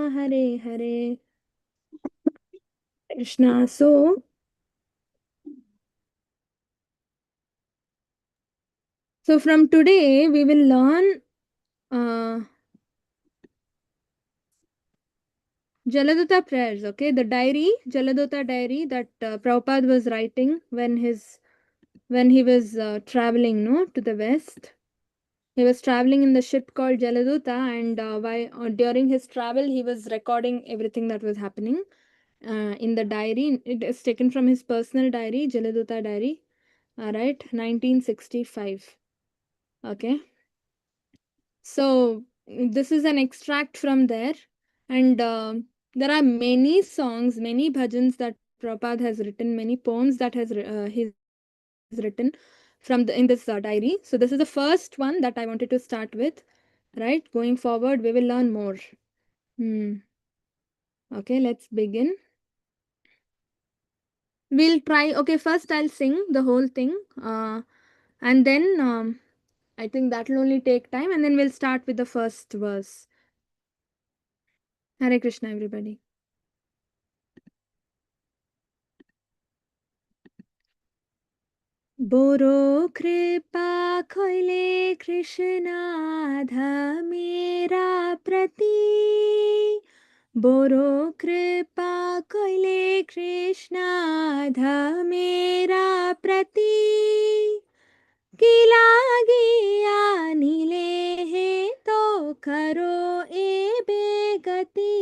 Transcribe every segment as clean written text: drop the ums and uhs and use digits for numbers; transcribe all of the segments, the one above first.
Hare Hare Krishna. So from today we will learn uh, Jaladutta prayers. Okay, the diary, Jaladutta diary that Prabhupada was writing when he was traveling no to the west. He was traveling in the ship called Jaladutta, and during his travel he was recording everything that was happening in the diary. It is taken from his personal diary, Jaladutta diary. All right, 1965. Okay. So this is an extract from there, and there are many songs, many bhajans that Prabhupada has written, many poems that he's written from in this diary. So this is the first one that I wanted to start with. Right, going forward, we will learn more. Hmm. Okay, let's begin. We'll try. Okay, first I'll sing the whole thing, and then I think that will only take time, and then we'll start with the first verse. Hare Krishna, everybody. बोरो कृपा खोले कृष्णाध मेरा प्रति बोरो कृपा खोले कृष्णाध मेरा प्रति कि लागिया नीले है तो करो ए बेगति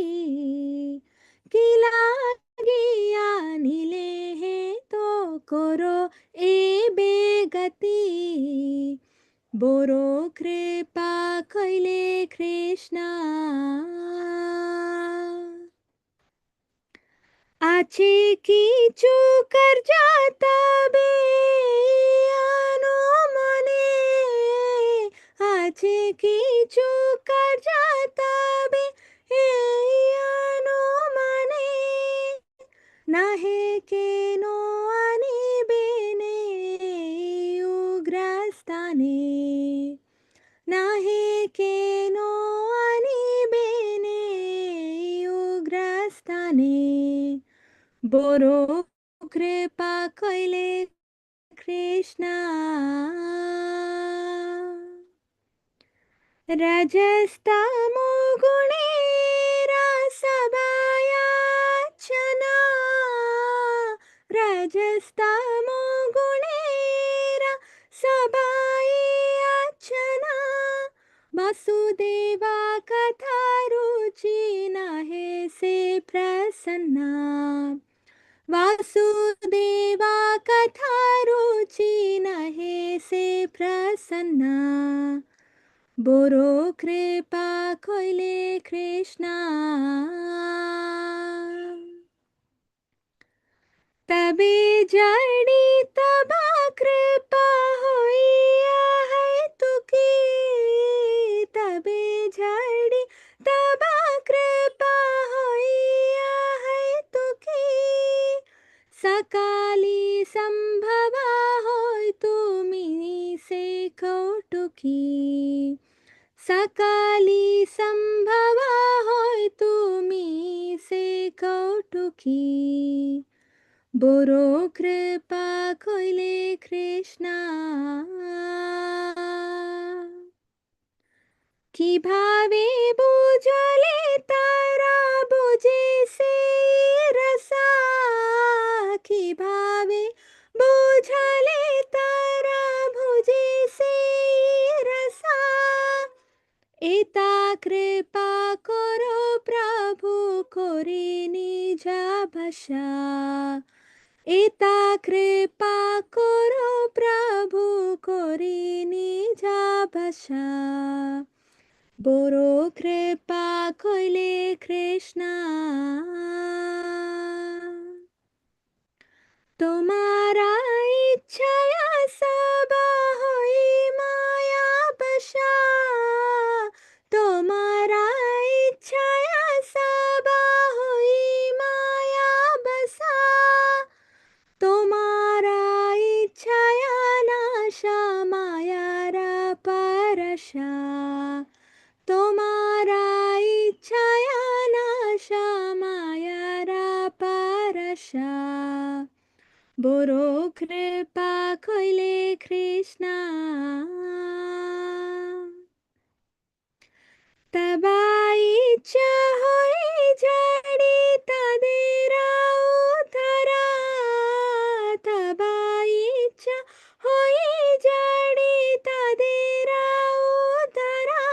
कि लागिया नीले है तो करो ए बेगति बोरो कृपा कैले कृष्ण আছে কিছু কর যাতা বে আনো মনে আছে কিছু কর যাতা বে আনো মনে নাহে কেন আনিবে নে উগ্রস্থানে নাহে কেন আনিবে নে উগ্রস্থানে बोरो कृपा कैले कृष्णा रजस्तमो गुणेरा सभायाचना रजस्तमो गुणेरा सभायाचना वसुदेवा कथा रुचि नहे से प्रसन्ना वासुदेवा कथा रुचि नहे से प्रसन्ना बोरो कृपा कैले कृष्णा तबे जड़ी तबा कृपा होइया है तुकी तबे जड़ी तबा कृपा होइया है तुकी सकाली संभवा होय तुमी से कौटुकी सकाली संभवा होय तुमी से कौटुकी बोरो कृपा कैले कृष्णा কিভাবে বুঝলে তারা বুঝে সেই রসা কিভাবে বুঝলে তারা বুঝে সেই রসা এতা কৃপা করো প্রভু করে নিজ ভাষা এতা কৃপা করো প্রভু করে নিজ ভাষা बोरो कृपा कैले कृष्णा तुम्हारा इच्छया सब होई माया बशा तुम्हारा इच्छया सब होई माया बसा तुम्हारा इच्छया नाशा मायारा परशा तुम्हारा इच्छया মায়ারা পারসা বড় কৃপা কইলে কৃষ্ণা তবাই ইচ্ছা হয়ে ঝাড়ি তাদের উদ্ধারা তবাই ইচ্ছা হয়ে ঝাড়ি তাদের উদ্ধারা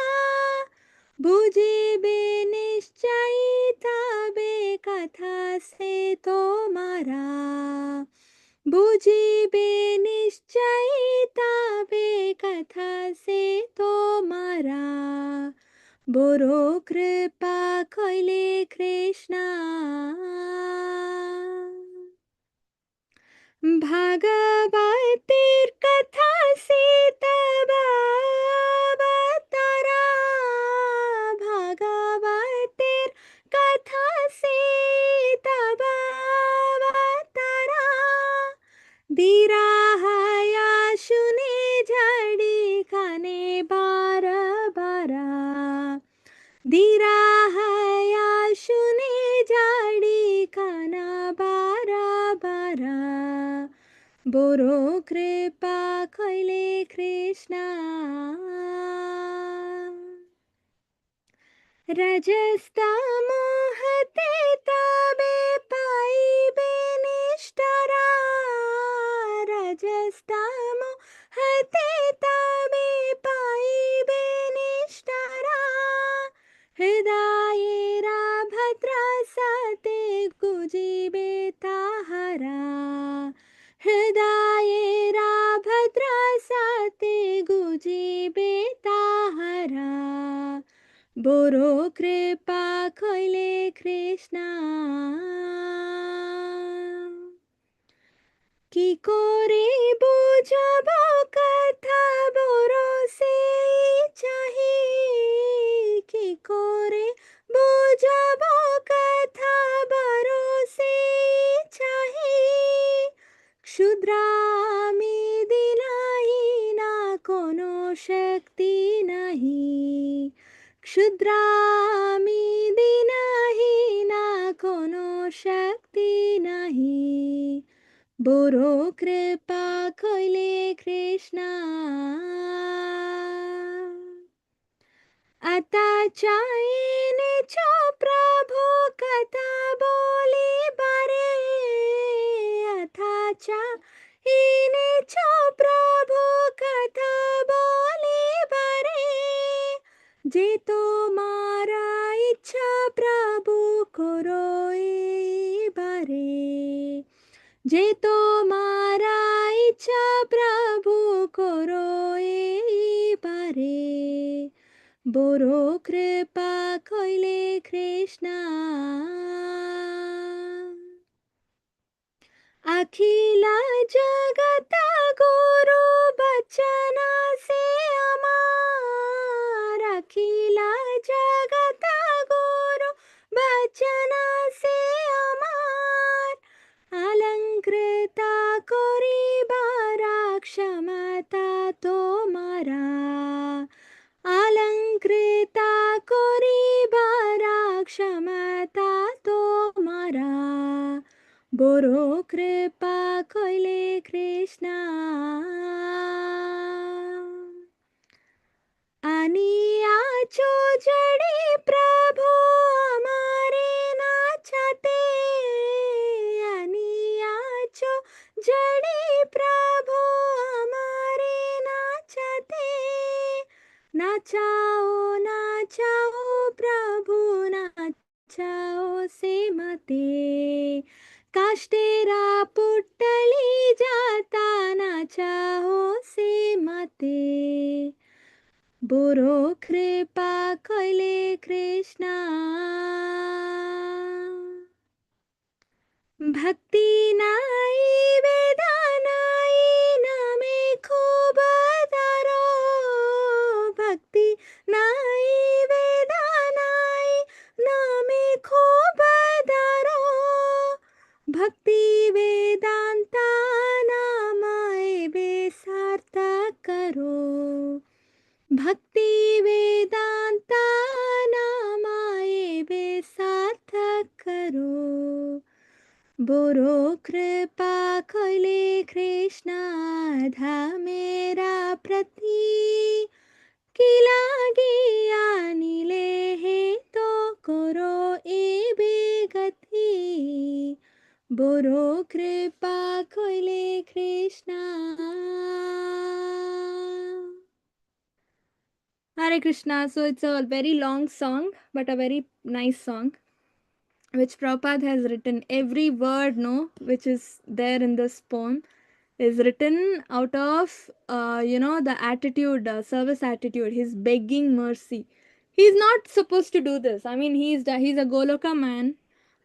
বুঝিবে নিশ্চয় তবে কথা সে তোমারা বুঝিবে নিশ্চয় তবে কথা সে তোমারা বড় কৃপা কইলে কৃষ্ণা ভাগবতের কথা সীতা তারা ভাগবতের কথা সীতা তারা দিরাহায়া শুনে ঝাড়ি কানে বারা বারা দিরাহায়া শুনে ঝাড়ি কানা বারা বারা বড় কৃপা কইলে কৃষ্ণা রজস্তমোহতে তবে পাইবে নিষ্ঠরা রজস্তমোহতে তবে পাইবে নিষ্ঠরা হৃদয়েরা ভদ্রা সতে গুজিবে তাহারা হৃদয়েরা ভদ্রা সতে গুজিবে তাহারা বড় কৃপা কইলে কৃষ্ণা কি করে বুঝব কথা বড় সে চাহি কি করে বুঝব কথা বড় সে চাহি ক্ষুদ্রামি দিনাই না কোনো শক্তি নাহি ক্ষুদ্রামি দিনাহি না কোনো শক্তি নাহি বড় কৃপা কইলে কৃষ্ণা आता চাইনে ছো প্রভু কথা বলি বারে अथा চাইনে ছো প্রভু কথা বলি বারে যে তোমারা ইচ্ছা প্রভু করো এবারে যে তোমারা ইচ্ছা প্রভু করো এবারে বড় কৃপা কইলে কৃষ্ণা अखिला जगत गुरु बचना से अमार अखिला जगत गुरु बचना से अमार अलंकृता करिबारा क्षमता तोमारा अलंकृता करिबारा क्षमता तोमारा बड़ कृपा कइले कृष्णा आनियाचो जड़े प्रभु हमारे नाचते आनियाचो जड़े प्रभु हमारे नाचते नाचाओ नाचाओ प्रभु नाचाओ से मते काष्टेरा पुट्टली जाता नाचाओ से मते बड़ो कृपा कइले कृष्णा भक्ति नाई वेदानाई नामे खूब दारो भक्ति नाई वेदानाई नामे खूब दारो भक्ति वेदांता नामाए बेसार्थ करो भक्ति वेदांता नामाए बेसार्थ बोरो कृपा कइले कृष्ण आधा मेरा प्रति कि लागिया नीले हे तो करो एबे गति बोरो कृपा कइले Krishna Hare Krishna. So it's a very long song, but a very nice song, which Prabhupada has written. Every word, no, which is there in this poem, is written out of, the attitude, service attitude. He's begging mercy. He's not supposed to do this. I mean, he's a Goloka man,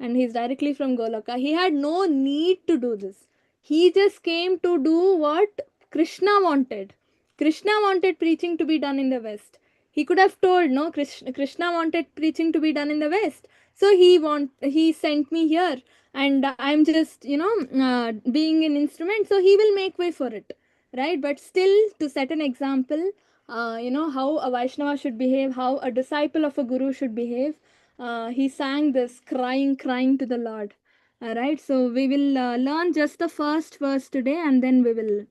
and he's directly from Goloka. He had no need to do this. He just came to do what Krishna wanted. Krishna wanted preaching to be done in the West. He could have told, no, Krishna wanted preaching to be done in the West. So he sent me here, and I'm just, being an instrument. So he will make way for it, right? But still, to set an example, how a Vaishnava should behave, how a disciple of a guru should behave. He sang this, crying to the Lord. All right. So we will learn just the first verse today, and then we will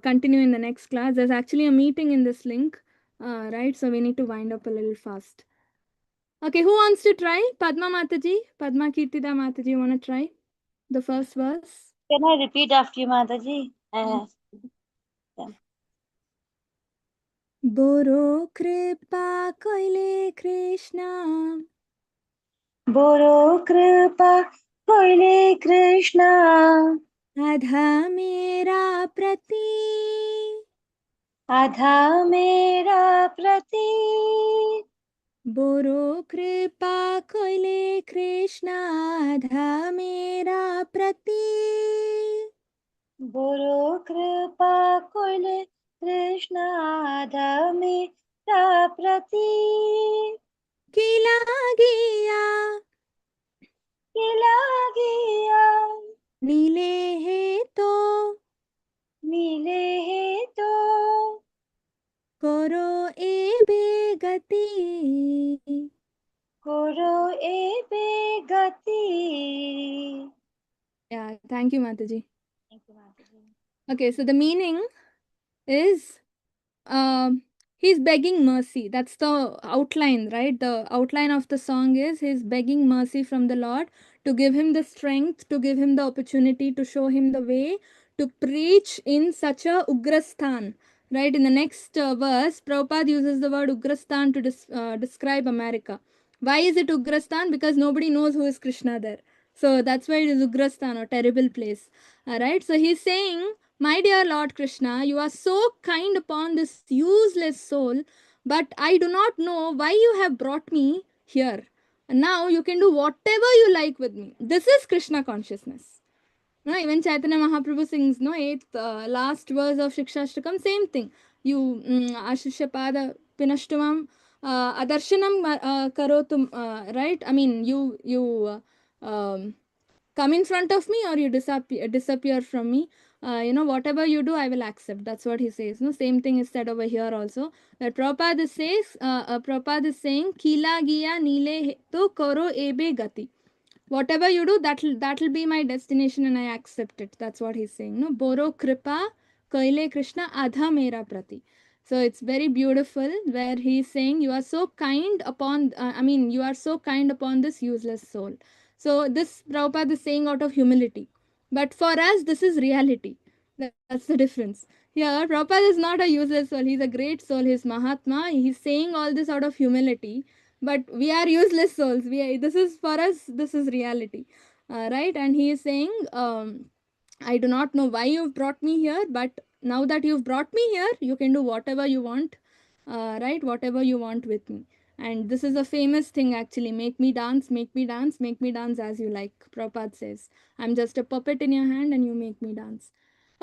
continue in the next class. There's actually a meeting in this link, right? So we need to wind up a little fast. Okay, who wants to try? Padma Mataji, Padma Kirtida Mataji, you want to try the first verse? Can I repeat after you, Mataji? Boro Kripa Koile Krishna बोरो कृपा कोइले कृष्णा आधा मेरा प्रति आधा मेरा प्रति बोरो कृपा कोइले कृष्ण आधा मेरा प्रति बोरो कृपा कोइले कृष्णा आधा मेरा प्रति किला गया किला गया नीले है तो मिले है तो करो ए बेगति करो ए बेगति. Yeah, thank you, Mataji. Thank you, Mataji. Okay, so the meaning is he's begging mercy. That's the outline, right? The outline of the song is he's begging mercy from the Lord to give him the strength, to give him the opportunity, to show him the way to preach in such a ugrasthan. Right, in the next verse, Prabhupada uses the word ugrasthan to describe America. Why is it ugrasthan? Because nobody knows who is Krishna there. So that's why it is ugrasthan, or terrible place. All right, so he's saying, my dear Lord Krishna, you are so kind upon this useless soul, but I do not know why you have brought me here. And now you can do whatever you like with me. This is Krishna consciousness. No, even Chaitanya Mahaprabhu sings, no, eighth, last verse of Shikshashtakam, same thing. You, Ashishya Pada Pinashtamam, Adarshanam Karotum, right? I mean, you come in front of me, or you disappear from me. Whatever you do, I will accept. That's what he says. No, same thing is said over here also. That Prabhupada is saying, Kila Giya Nile to Koro Ebe Gati. Whatever you do, that'll be my destination, and I accept it. That's what he's saying. No, Boro Kripa Kaile Krishna Adha Mera Prati. So it's very beautiful where he's saying, you are so kind upon, you are so kind upon this useless soul. So this Prabhupada is saying out of humility. But for us, this is reality. That's the difference. Yeah, Prabhupada is not a useless soul. He's a great soul. He's Mahatma. He's saying all this out of humility. But we are useless souls. This is for us, this is reality. Right? And he is saying, I do not know why you've brought me here, but now that you've brought me here, you can do whatever you want, right? Whatever you want with me. And this is a famous thing actually. Make me dance, make me dance, make me dance as you like. Prabhupada says, I'm just a puppet in your hand and you make me dance.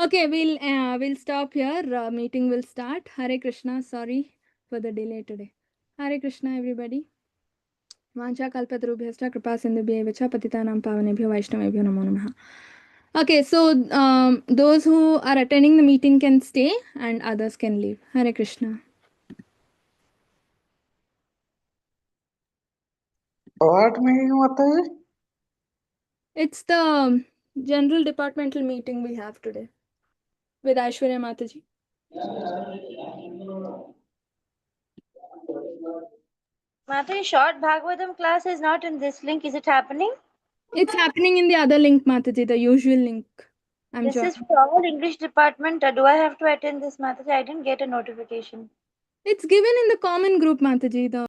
Okay, we'll stop here. Meeting will start. Hare Krishna. Sorry for the delay today. Hare Krishna, everybody. वाञ्छाकल्पतरुभ्यश्च कृपासिन्धुभ्येव च पतितानां पावनेभ्यो वैष्णवेभ्यो नमो नमः. Okay, so those who are attending the meeting can stay and others can leave. Hare Krishna. What meaning, Mataji? It's the general departmental meeting we have today with Aishwarya Mataji. Mataji, short Bhagavatam class is not in this link. Is it happening? It's happening in the other link, Mataji, the usual link. I'm This is joining. for all English department. Do I have to attend this, Mataji? I didn't get a notification. It's given in the common group, Mataji. The